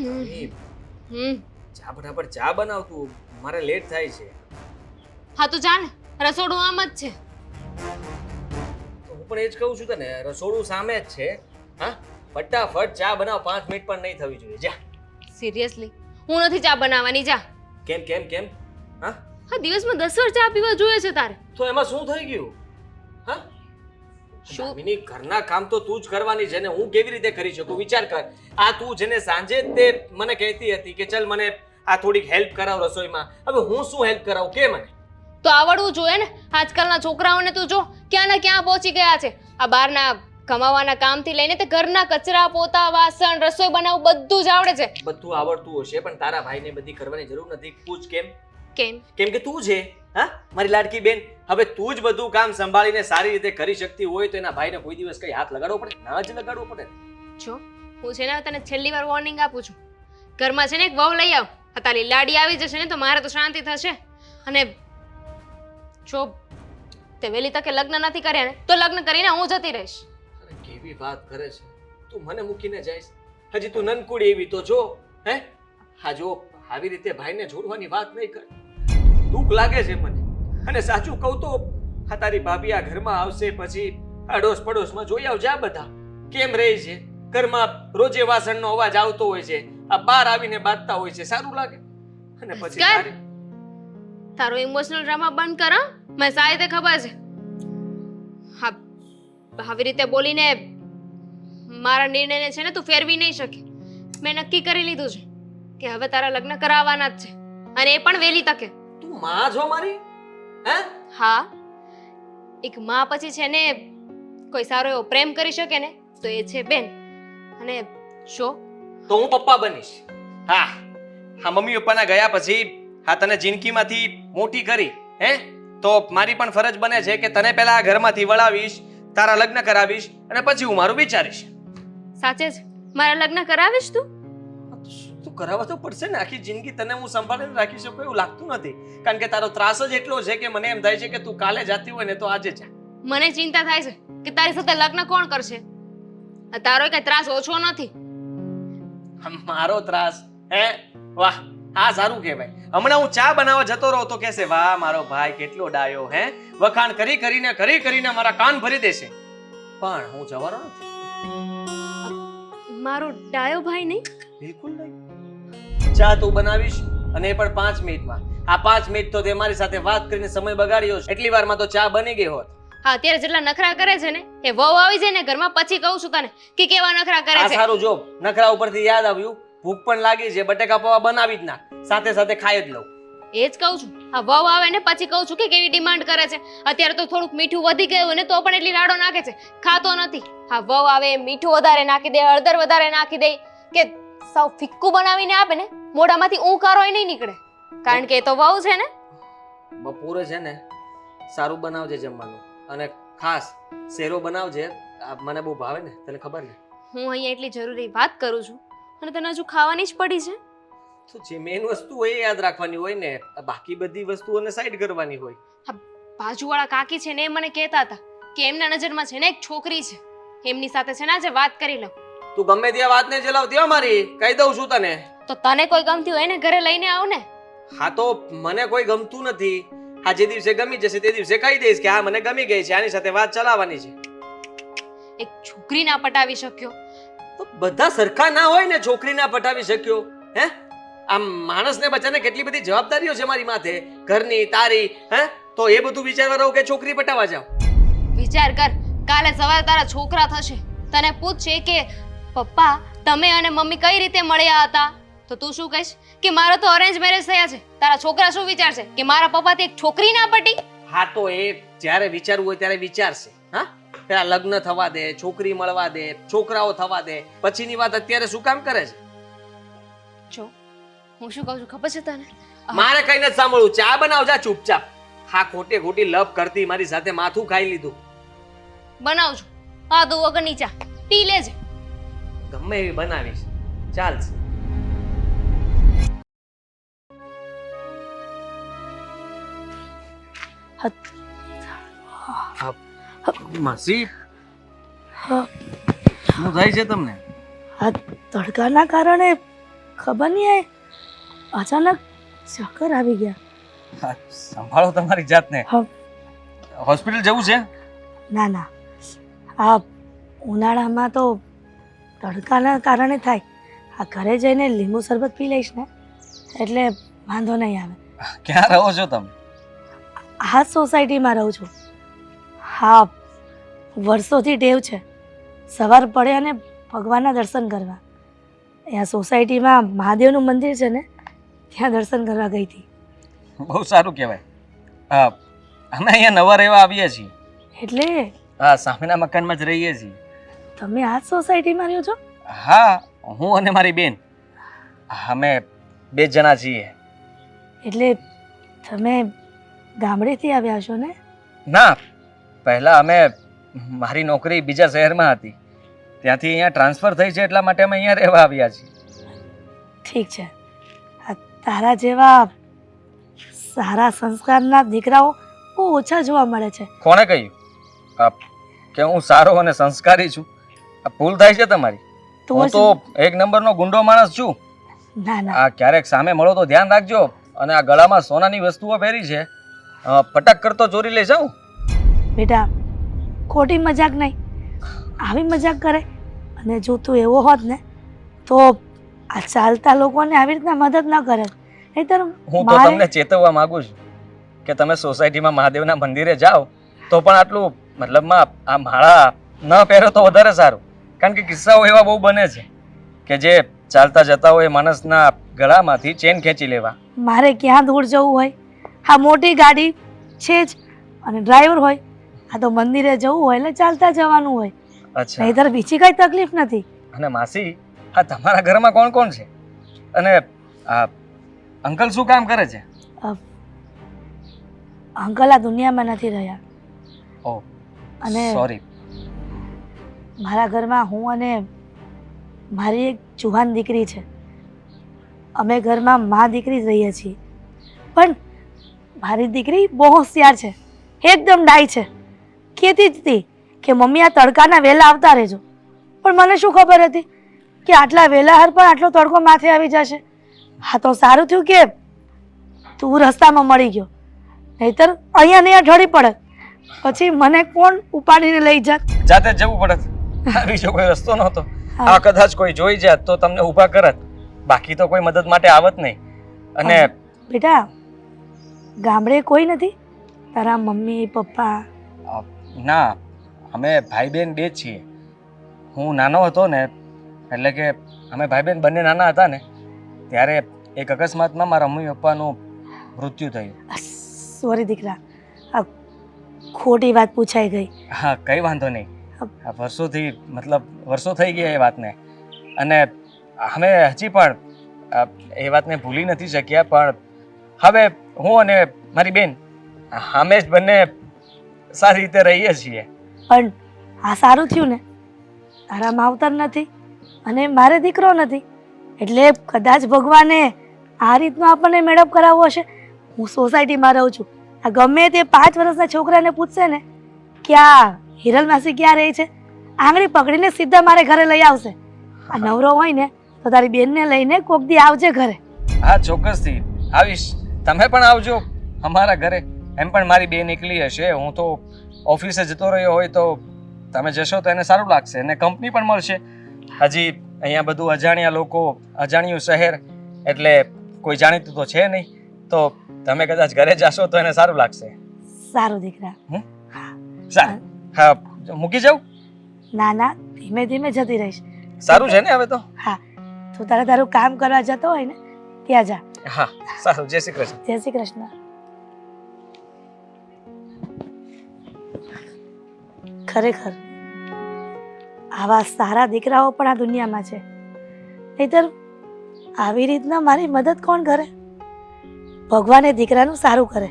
Mummy, હમ ચા ફટાફટ ચા બનાવતું, મારે લેટ થાય છે. હા તો જા ને, રસોડું આમ જ છે. તો હું પણ એ જ કહું છું તને, રસોડું સામે જ છે. હા, ફટાફટ ચા બનાવ, 5 મિનિટ પણ નહીં થવી જોઈએ. જા. સિરિયસલી હું નથી ચા બનાવવાની, જા. કેમ કેમ કેમ? હા, હા, દિવસમાં 10 વાર ચા પીવા જોઈએ છે તારે. તો એમાં શું થઈ ગયું? હા, શું? દામિની, ઘરના કામ તો તું જ કરવાની છે ને, હું કેવી રીતે કરી શકું? વિચાર કર. આ તું જેને સાંજે જ તે મને કહેતી હતી કે ચલ મને આ થોડીક હેલ્પ કરાવ રસોઈમાં, હવે હું શું હેલ્પ કરાવું કે મને? તો આવડવું જોઈએ ને. આજકાલના છોકરાઓને તું જો ક્યાં ને ક્યાં પહોંચી ગયા છે. આ બહારના કમાવાના કામથી લઈને તે ઘરના કચરા, પોતા, વાસણ, રસોઈ બનાવવું બધું જ આવડે છે. બધું આવડતું હશે પણ તારા ભાઈને બધી કરવાની જરૂર નથી. પૂછ કેમ? કેમ? કેમ કે તું છે. હા, મારી લાડકી બેન. હવે તું જ બધું કામ સંભાળીને સારી રીતે કરી શકતી હોય તો એના ભાઈને કોઈ દિવસ કઈ હાથ લગાડવો પડે? ના જ લગાડવો પડે. જો હું છે ને તને છેલ્લી વાર વોર્નિંગ આપું છું. ઘરમાં છે ને એક વહુ લઈ આવ. આ તારી લાડી આવી જશે ને તો મારે તો શાંતિ થશે. અને જો તે વહેલી તકે લગ્ન નથી કર્યા ને તો લગ્ન કરીને હું જતી રહીશ. અરે કેવી વાત કરે છે તું, મને મૂકીને જઈશ? હજી તું નનકુડી એવી તો જો. હે, હા જો આવી રીતે ભાઈને જોડવાની વાત નહીં કર. દુઃખ લાગે છે મને. અને સાચું કહું તો આ તારી ભાભી આ ઘરમાં આવશે પછી અડોશ પડોશમાં જોઈ આવજે આ બધા કેમ રહે છે. ઘરમાં રોજે વાસણનો અવાજ આવતો હોય છે, આ બહાર આવીને બાંધતા હોય છે. સારું લાગે? અને પછી કર. તારો ઇમોશનલ ડ્રામા બંધ કર. મને સારી રીતે ખબર છે. હા, આવી રીતે બોલીને મારા નિર્ણયને છે ને તું ફેરવી નહીં શકે. મેં નક્કી કરી લીધું છે કે હવે તારા લગ્ન કરાવવાના જ છે, અને એ પણ વહેલી તકે. તું માં છો મારી? હે? હા, એક માં પછી છે ને કોઈ સારો એવો પ્રેમ કરી શકે ને તો એ છે બેન. અને જો તો હું પપ્પા બનીશ. હા હા, મમ્મી પપ્પાના ગયા પછી હા તને જિંદગીમાંથી મોટી કરી, હે, તો મારી પણ ફરજ બને છે કે તને પહેલા આ ઘરમાંથી વળાવીશ, તારા લગ્ન કરાવીશ અને પછી હું મારું વિચારીશ. સાચે જ મારા લગ્ન કરાવીશ તું? તું કરાવવા તો પડશે ને. આખી જિંદગી તને હું સંભાળીને રાખી શકું એવું લાગતું નથી, કારણ કે તારો ત્રાસ જ એટલો છે કે મને એમ થાય છે કે તું કાલે જાતી હોય ને તો આજે જા. મને ચિંતા થાય છે કે તારી સાથે લગ્ન કોણ કરશે. તારો કઈ ત્રાસ ઓછો નથી. મારો ત્રાસ? હે, વાહ, હા સારું કહેવાય. હમણાં હું ચા બનાવવા જતો રહો તો કહેશે વાહ મારો ભાઈ કેટલો ડાયો. હે, વખાણ કરી કરીને મારા કાન ભરી દેશે. પણ હું જવાનો નથી. મારો ડાયો ભાઈ નહીં? બિલકુલ નહીં. ચા તું બનાવીશ અને એ પણ 5 મિનિટમાં. આ 5 મિનિટ તો તે મારી સાથે વાત કરીને સમય બગાડ્યો છે. એટલી વારમાં તો ચા બની ગઈ હોત. હા, અત્યારે જેટલા નખરા કરે છે ને એ વહુ આવી જાય ને ઘરમાં પછી કહું છું તને કે કેવા નખરા કરે આ છે. સારું જો, નખરા ઉપરથી યાદ આવ્યું, ભૂખ પણ લાગી છે, બટેકા પૌવા બનાવી જ ના, સાથે સાથે ખાઈ જ લઉં. એ જ કહું છું. હા, વહુ આવે ને પછી કહું છું કે કેવી ડિમાન્ડ કરે છે. અત્યારે તો થોડુંક મીઠું વધી ગયું ને તો પણ એટલી રાડો નાખે છે, ખાતો નથી. હા, વહુ આવે મીઠું વધારે નાખી દે, હળદર વધારે નાખી દે, કે સાવ ફિક્કું બનાવીને આપે ને મોઢામાંથી ઊંકારોય નહીં નીકળે, કારણ કે એ તો વહુ છે ને. બપોરે છે ને સારું બનાવજે જમવાનું, અને ખાસ શેરો બનાવજે. મને બહુ ભાવે ને, તને ખબર ને. હું અહીંયા એટલી જરૂરી વાત કરું છું અને તને હજુ ખાવાની જ પડી છે. તો જે મેઇન વસ્તુ હોય એ યાદ રાખવાની હોય ને, બાકી બધી વસ્તુઓને સાઈડ કરવાની હોય. હા, બાજુવાળા કાકી છે ને એ મને કહેતા હતા કે એમના નજરમાં છે ને એક છોકરી છે, એમની સાથે છે ને આજે વાત કરી લઉં. તું ગમે ત્યાં વાત ને ચલાવતી હો મારી, કહી દઉં છું તને. તો તને કોઈ ગમતી હોય ને ઘરે લઈને આવ ને. હા, તો મને કોઈ ગમતું નથી. હા, જે દિવસે ગમી જશે તે દિવસે કહી દઈશ કે હા મને ગમી ગઈ છે, આની સાથે વાત ચલાવવાની છે. એક છોકરી ના પટાવી શક્યો તો બધા સરખા ના હોય ને. છોકરી ના પટાવી શક્યો? હે, આમ માણસને બચાને કેટલી બધી જવાબદારીઓ છે મારી માથે, ઘરની, તારી. હે, તો એ બધું વિચારવા રહું કે છોકરી પટાવા જાવ? વિચાર કર, કાલે સવારે તારા છોકરા થશે, તને પૂછશે કે પપ્પા તમે અને મમ્મી કઈ રીતે મળ્યા હતા, તો તું શું કહીશ કે મારા તો અરેન્જ મેરેજ થયા છે. તારા છોકરા શું વિચારશે કે મારા પપ્પાથી એક છોકરી ના પટી? હા, તો એ જ્યારે વિચારવું હોય ત્યારે વિચારશે. હા, પેલા લગ્ન થવા દે, છોકરી મળવા દે, છોકરાઓ થવા દે, પછીની વાત અત્યારે શું કામ કરે છે? જો હું શું કહું છું ખબર છે તને? મારે કઈ નથી સાંભળવું. ચા બનાવ જા ચૂપચાપ. હા, ખોટે ખોટી લપ કરતી મારી સાથે માથું ખાઈ લીધું. બનાવજો. હા, તો વગરની ચા પી લેજે. ગમે એવી બનાવીશ, ચાલશે. માસી, શું થાય છે તમને? આ તડકાના કારણે ખબર નહીં અચાનક ચક્કર આવી ગયા. હા, સંભાળો તમારી જાતને. હા. હોસ્પિટલ જવું છે? ના ના, આ ઉનાળામાં તો તડકાના કારણે થાય. આ ઘરે જઈને લીંબુ શરબત પી લઈશ ને એટલે વાંધો નહીં આવે. ક્યાં રહો છો તમે? આ સોસાયટીમાં રહું છું. હા, વર્ષોથી ટેવ છે સવાર પડે અને ભગવાનના દર્શન કરવા. અહીંયા સોસાયટીમાં મહાદેવનું મંદિર છે ને, ત્યાં દર્શન કરવા ગઈ હતી. બહુ સારું કહેવાય. અમે અહીંયા નવા રહેવા આવીએ છીએ. એટલે હા, સામેના મકાનમાં જ રહીએ છીએ. તમે આ જ સોસાયટીમાં રહ્યો છો? હા, હું અને મારી બેન અમે 2 જણા છીએ. એટલે તમે ગામડેથી આવ્યા છો ને? ના, પહેલા અમે મારી નોકરી બીજા શહેરમાં હતી, ત્યાંથી અહીંયા ટ્રાન્સફર થઈ છે, એટલા માટે અમે અહીંયા રહેવા આવ્યા છીએ. ઠીક છે. આ તારા જેવા સારા સંસ્કારના દીકરાઓ બહુ ઓછા જોવા મળે છે. કોણે કહ્યું કે હું સારો અને સંસ્કારી છું? આ ભૂલ થાય છે તમારી. હું તો 1 નંબરનો ગુંડો માણસ છું. ના ના, આ ક્યારેક સામે મળો તો ધ્યાન રાખજો. અને આ ગળામાં સોનાની વસ્તુઓ પહેરી છે, પટક કરતો ચોરી લઈ જાઉં? બેટા ખોટી મજાક નહીં, આવી મજાક કરે. અને જો તું એવો હોત ને તો આ ચાલતા લોકોને આવી રીતના મદદ ન કરે. નહીંતર હું તો તમને ચેતવવા માંગુ છું કે તમે સોસાયટીમાં મહાદેવના મંદિરે જાઓ તો પણ આટલું મતલબમાં આ માળા ન પહેરો તો વધારે સારું. કારણ કે કિસ્સાઓ એવા બહુ બને છે કે જે ચાલતા જતા હોય માણસના ગળામાંથી ચેન ખેંચી લેવા. મારે ક્યાં દૂર જવું હોય, આ મોટી ગાડી છે જ અને ડ્રાઈવર હોય. આ તો મંદિરે જવું હોય એટલે ચાલતા જવાનું હોય. અચ્છા, નહીંતર બીજી કઈ તકલીફ નથી. અને માસી, હા, તમારા ઘરમાં કોણ કોણ છે? અને આ અંકલ શું કામ કરે છે? અંકલ આ દુનિયામાં નથી રહ્યા. ઓહ, અને સોરી. મારા ઘરમાં હું અને મારી એક જુવાન દીકરી છે. અમે ઘરમાં મા દીકરી જ રહીએ છીએ. પણ મારી દીકરી બહુ હોશિયાર છે, એકદમ ડાઈ છે. કહેતી જ હતી કે મમ્મી આ તડકાના વહેલા આવતા રહેજો. પણ મને શું ખબર હતી કે આટલા વહેલા હર પણ આટલો તડકો માથે આવી જશે. હા, તો સારું થયું કે તું રસ્તામાં મળી ગયો, નહીતર અહીંયા ને અહીંયા ઢળી પડત. પછી મને કોણ ઉપાડીને લઈ જાત? જાતે જ જવું પડત. બીજો કોઈ રસ્તો નહોતો. આ કદાચ કોઈ જોઈ જાત તો તમને ઊભા કરત, બાકી તો કોઈ મદદ માટે આવત નહીં. અને બેટા ગામડે કોઈ નથી? તારા મમ્મી પપ્પા? ના, અમે ભાઈ બહેન 2 જ છીએ. હું નાનો હતો ને, એટલે કે અમે ભાઈ બહેન બંને નાના હતા ને, ત્યારે એક અકસ્માતમાં મારા મમ્મી પપ્પાનું મૃત્યુ થયું. સોરી દીકરા, આ ખોટી વાત પૂછાઈ ગઈ. હા, કંઈ વાંધો નહીં. વર્ષો થઈ ગયા એ વાતને. અને અમે હજી પણ એ વાતને ભૂલી નથી શક્યા. પણ હવે હું અને મારી બેન અમે જ બંને સારી રીતે રહીએ છીએ. પણ આ સારું થયું ને, તારા માવતર નથી અને મારે દીકરો નથી, એટલે કદાચ ભગવાને આ રીતનો આપણને મેળાપ કરાવવો હશે. હું સોસાયટીમાં રહું છું. આ ગમે તે 5 વર્ષના છોકરાને પૂછશે ને કે આ હિરલ માસી ક્યાં રહે છે, આંગળી પકડીને સીધા મારે ઘરે લઈ આવશે. આ નવરો હોય ને તો તારી બેનને લઈને કોક દી આવજે ઘરે. હા, ચોક્કસથી આવીશ. તમે પણ આવજો અમારા ઘરે. એમ પણ મારી બેન એકલી હશે, હું તો ઓફિસે જતો રહ્યો હોય તો તમે જશો તો એને સારું લાગશે અને કંપની પણ મળશે. હજી અહીંયા બધું અજાણ્યા લોકો, અજાણ્યું શહેર, એટલે કોઈ જાણીતું તો છે નહીં. તો તમે કદાચ ઘરે જશો તો એને સારું લાગશે. સારું દીકરા. સારું, હા, મૂકી જાઉં? ના ના, ધીમે ધીમે જતી રહીશ. સારું છે ને હવે તો? હા, તું તારું કામ કરવા જતો હોય ને ત્યાં જા. હા, સારું. જય શ્રી કૃષ્ણ. જય શ્રી કૃષ્ણ. ખરેખર આવા સારા દીકરાઓ પણ આ દુનિયામાં છે. નહીતર આવી રીતના મારી મદદ કોણ કરે? ભગવાને દીકરાનું સારું કરે.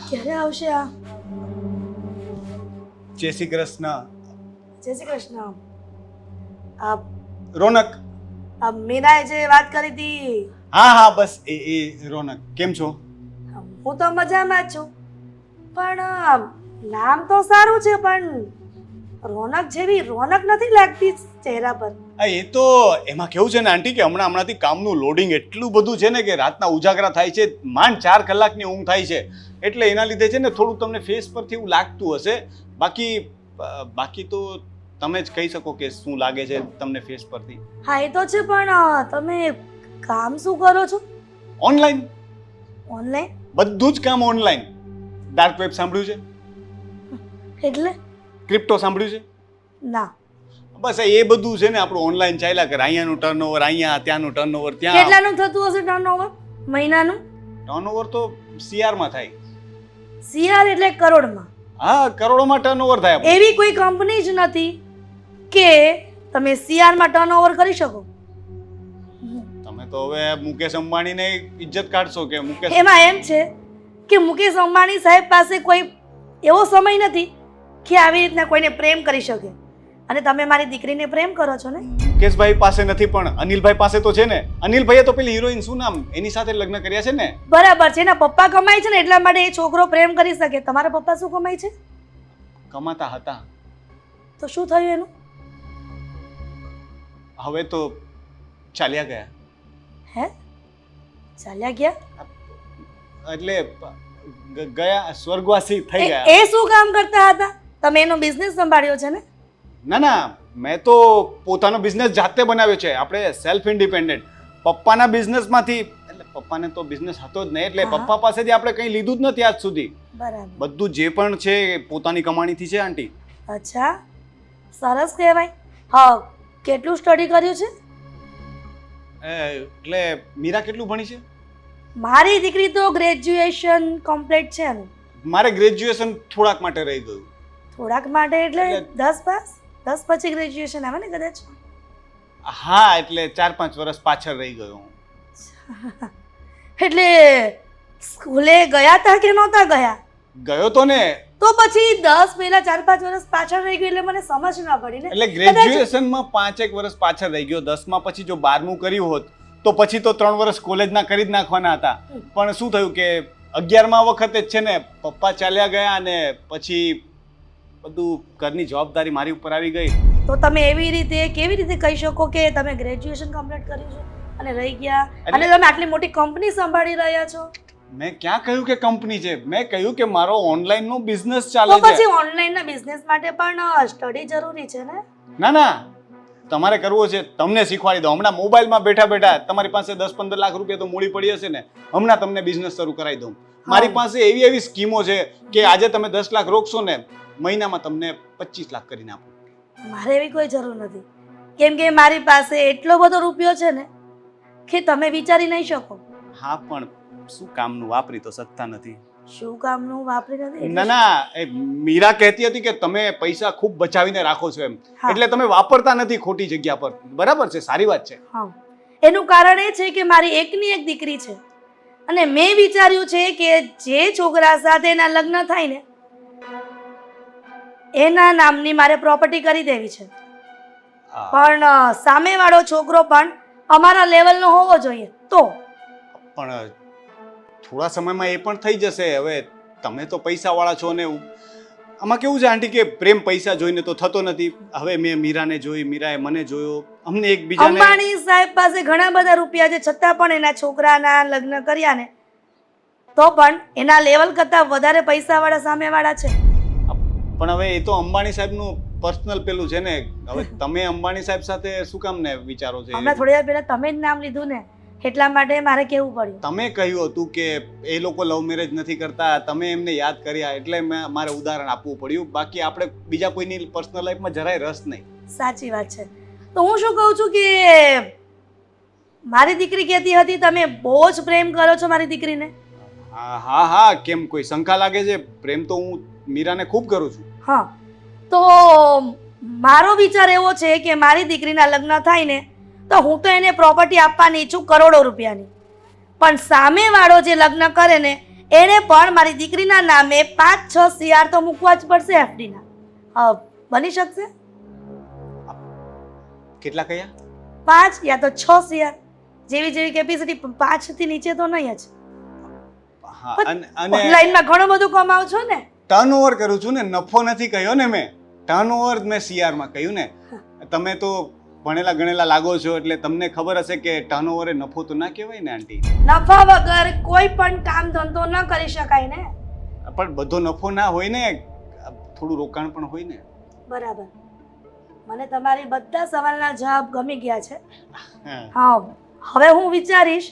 ક્યારે આવશે આ? જય શ્રી કૃષ્ણ. જય શ્રી કૃષ્ણ. આ રોનક. મીનાએ જે વાત કરી હતી. હા હા, બસ એ રોનક. કેમ છો? હું તો મજામાં જ છું. પણ નામ તો સારું છે પણ રોનક જેવી રોનક નથી લાગતી ચહેરા પર. હા એ તો એમાં કેવું છે ને આંટી કે હમણાંથી કામનું લોડિંગ એટલું બધું છે ને કે રાતના ઉજાગરા થાય છે, માંડ 4 કલાકની ઊંઘ થાય છે, એટલે એના લીધે છે ને થોડું તમને ફેસ પરથી એવું લાગતું હશે. બાકી તો તમે જ કહી શકો કે શું લાગે છે તમને ફેસ પરથી. હા એ તો છે પણ તમે કામ શું કરો છો? ઓનલાઈન ઓનલાઈન બધું જ કામ ઓનલાઈન. ડાર્ક વેબ સાંભળ્યું છે? એટલે? ક્રિપ્ટો સાંભળ્યું છે? ના. બસ એ બધું છે ને આપણું ઓનલાઈન ચાલ્યા કરે. અહીંયાનું ટર્નઓવર અહીંયા, ત્યાંનું ટર્નઓવર ત્યાં. કેટલાનું થતું હશે ટર્નઓવર મહિનાનું? ટર્નઓવર તો CR માં થાય. CR એટલે કરોડમાં? હા, કરોડોમાં ટર્નઓવર થાય આપણું. એવી કોઈ કંપની જ નથી કે તમે CR માં ટર્નઓવર કરી શકો. તમે તો હવે મુકેશ અંબાણીને ઇજ્જત કાઢશો કે મુકેશ. એમાં એમ છે કે મુકેશ અંબાણી સાહેબ પાસે કોઈ એવો સમય નથી કે આવી રીતના કોઈને પ્રેમ કરી શકે. અને તમે મારી દીકરીને પ્રેમ કરો છો ને? મુકેશભાઈ પાસે નથી પણ અનિલભાઈ પાસે તો છે ને. અનિલભાઈએ તો પેલી હિરોઈન શું નામ એની સાથે લગ્ન કર્યા છે ને. બરાબર છે. એના પપ્પા કમાય છે ને એટલા માટે એ છોકરો પ્રેમ કરી શકે. તમારા પપ્પા શું કમાય છે? કમાતા હતા. તો શું થયું એનું? હવે તો ચાલ્યા ગયા. હે? ચાલ્યા ગયા? એટલે ગયા, સ્વર્ગવાસી થઈ ગયા. એ શું કામ કરતા હતા? તમે એનો બિઝનેસ સંભાળ્યો છે ને? ના, મેં તો પોતાનો બિઝનેસ જાતે બનાવ્યો છે. આપણે સેલ્ફ ઇન્ડિપેન્ડન્ટ. પપ્પાના બિઝનેસમાંથી, એટલે પપ્પાને તો બિઝનેસ હતો જ નહીં, એટલે પપ્પા પાસેથી આપણે કંઈ લીધું જ નથી આજ સુધી. બરાબર. બધું જે પણ છે એ પોતાની કમાણીથી છે આંટી. અચ્છા, સરસ કહેવાય. હા, કેટલું સ્ટડી કર્યું છે? એટલે મીરા કેટલું ભણી છે? મારી દીકરી તો ગ્રેજ્યુએશન કમ્પ્લીટ છે એનું. મારે ગ્રેજ્યુએશન થોડાક માટે રહી ગયું. થોડાક માટે એટલે 10 પાસ? 10 પછી ગ્રેજ્યુએશન આવે ને કદાચ? હા, એટલે 4-5 વર્ષ પાછળ રહી ગયો હું. એટલે સ્કૂલે ગયા હતા કે નહોતા ગયા? ગયો તો ને. તો પછી 10 પહેલા 4-5 વર્ષ પાછળ રહી ગયું એટલે મને સમજ ના પડી ને. એટલે ગ્રેજ્યુએશનમાં 5-1 વર્ષ પાછળ રહી ગયો. 10માં પછી જો 12મું કર્યું હોત તો પછી તો 3 વર્ષ કોલેજના કરી જ નાખવાના હતા. પણ શું થયું કે 11મા વખતે જ છે ને પપ્પા ચાલ્યા ગયા અને પછી બધું ઘરની જવાબદારી મારી ઉપર આવી ગઈ. તો તમે કેવી રીતે કહી શકો કે તમે ગ્રેજ્યુએશન કમ્પ્લીટ કર્યું છે અને રહી ગયા અને તમે આટલી મોટી કંપની સંભાળી રહ્યા છો? મેં ક્યાં કહ્યું કે કંપની છે? મેં કહ્યું કે મારો ઓનલાઈન નો બિઝનેસ ચાલે તો છે. પછી ઓનલાઈન ના બિઝનેસ માટે પણ સ્ટડી જરૂરી છે ને? ના, તમારે કરવો છે તમને શીખવાડી દઉં. હમણાં મોબાઈલમાં બેઠા બેઠા તમારી પાસે 10-15 લાખ રૂપિયા તો મૂડી પડી હશે ને, હમણાં તમને બિઝનેસ શરૂ કરાવી દઉં. મારી પાસે એવી સ્કીમો છે કે આજે તમે 10 લાખ રોકશો ને, મહિનામાં તમને 25 લાખ કરીને આપું. મારે એવી કોઈ જરૂર નથી, કેમ કે મારી પાસે એટલો બધો રૂપિયો છે ને કે તમે વિચારી નહીં શકો. હા, પણ શું કામનું વાપરી તો શકતા નથી. શું કામનું વાપરી નથી? ના, એ મીરા કહેતી હતી કે તમે પૈસા ખૂબ બચાવીને રાખો છો એમ, એટલે તમે વાપરતા નથી ખોટી જગ્યા પર. બરાબર છે, સારી વાત છે. હા, એનું કારણ એ છે કે મારી એકની એક દીકરી છે અને મેં વિચાર્યું છે કે જે છોકરા સાથે એના લગ્ન થાય ને એના નામની મારે પ્રોપર્ટી કરી દેવી છે. પણ સામેવાળો છોકરો પણ અમારા લેવલનો હોવો જોઈએ. તો પણ થોડા સમયમાં એ પણ થઈ જશે. હવે તમે તો પૈસાવાળા છો ને. આમાં કેવું છે આંટી કે પ્રેમ પૈસા જોઈને તો થતો નથી. હવે મેં મીરાને જોઈ, મીરાએ મને જોયો, અમને એકબીજાને. અંબાણી સાહેબ પાસે ઘણા બધા રૂપિયા છે, છતાં પણ એના છોકરાના લગ્ન કર્યા ને તો પણ એના લેવલ કરતાં વધારે પૈસાવાળા સામેવાળા છે. પણ હવે એ તો અંબાણી સાહેબનું પર્સનલ પેલું છે ને. હવે તમે અંબાણી સાહેબ સાથે શું કામ ને વિચારો છો? હમણાં થોડી વાર પહેલા તમે જ નામ લીધું ને, એટલા માટે મારે કહેવું પડ્યું. તમે કહ્યું હતું કે એ લોકો લવ મેરેજ નથી કરતા, તમે એમને યાદ કર્યા એટલે મારે ઉદાહરણ આપવું પડ્યું. બાકી આપણે બીજા કોઈની પર્સનલ લાઈફમાં જરાય રસ નહીં. સાચી વાત છે. તો હું શું કહું છું કે મારી દીકરી કહેતી હતી તમે બહુ જ પ્રેમ કરો છો મારી દીકરીને. હા, કેમ કોઈ શંકા લાગે છે? પ્રેમ તો હું મીરાને ખૂબ કરું છું. હા, તો મારો વિચાર એવો છે કે મારી દીકરીના લગ્ન થાય ને તો હું તો એને પ્રોપર્ટી આપવાની ઈચ્છું કરોડો રૂપિયાની. પણ સામેવાળો જે લગ્ન કરે ને એને પણ મારી દીકરીના નામે 5-6 CR તો મૂકવા જ પડશે FDના. બની શકશે? કેટલા કયા? 5 યા તો 6 CR જેવી કેપેસિટી. 5 થી નીચે તો નહીં જ. હા પણ અને ઓનલાઈનમાં ઘણું બધું કમાવ છો ને. ટર્નઓવર કરું છું ને, નફો નથી કહ્યો ને મેં, ટર્નઓવર મેં સીઆરમાં કહ્યું ને. તમે તો ભણેલા ગણેલા લાગો છો એટલે તમને ખબર હશે કે ટર્નઓવર એ નફો તો ના કહેવાય ને આંટી. નફા વગર કોઈ પણ કામ ધંધો ન કરી શકાય ને. પણ બધો નફો ના હોય ને, થોડું રોકાણ પણ હોય ને. બરાબર, મને તમારી બધા સવાલના જવાબ ગમી ગયા છે. હા. હા, હવે હું વિચારીશ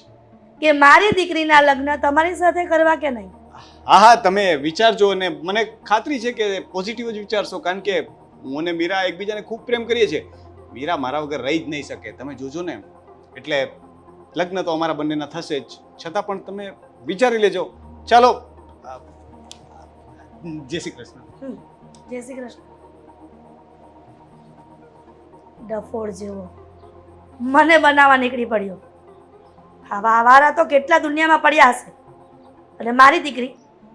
કે મારી દીકરીના લગ્ન તમારી સાથે કરવા કે નહીં. હા હા, તમે વિચારજો અને મને ખાતરી છે કે પોઝિટિવ જ વિચારશો, કારણ કે હું અને મીરા એકબીજાને ખૂબ પ્રેમ કરીએ છીએ. મીરા મારા વગર રહી જ નહીં શકે, તમે જોજો ને. એટલે લગ્ન તો અમારા બંનેના થશે જ, છતાં પણ તમે વિચારી લેજો. ચાલો, જય શ્રી કૃષ્ણ. જય શ્રી કૃષ્ણ. ડફોડ જેવો મને બનાવવા નીકળી પડ્યો. આવા આવારા તો કેટલા દુનિયામાં પડ્યા હશે, અને મારી દીકરી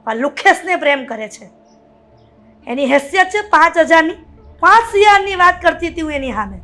આ લુખેસને પ્રેમ કરે છે. એની હેસિયત છે 5,000ની, 5,000ની વાત કરતી હતી હું એની સામે.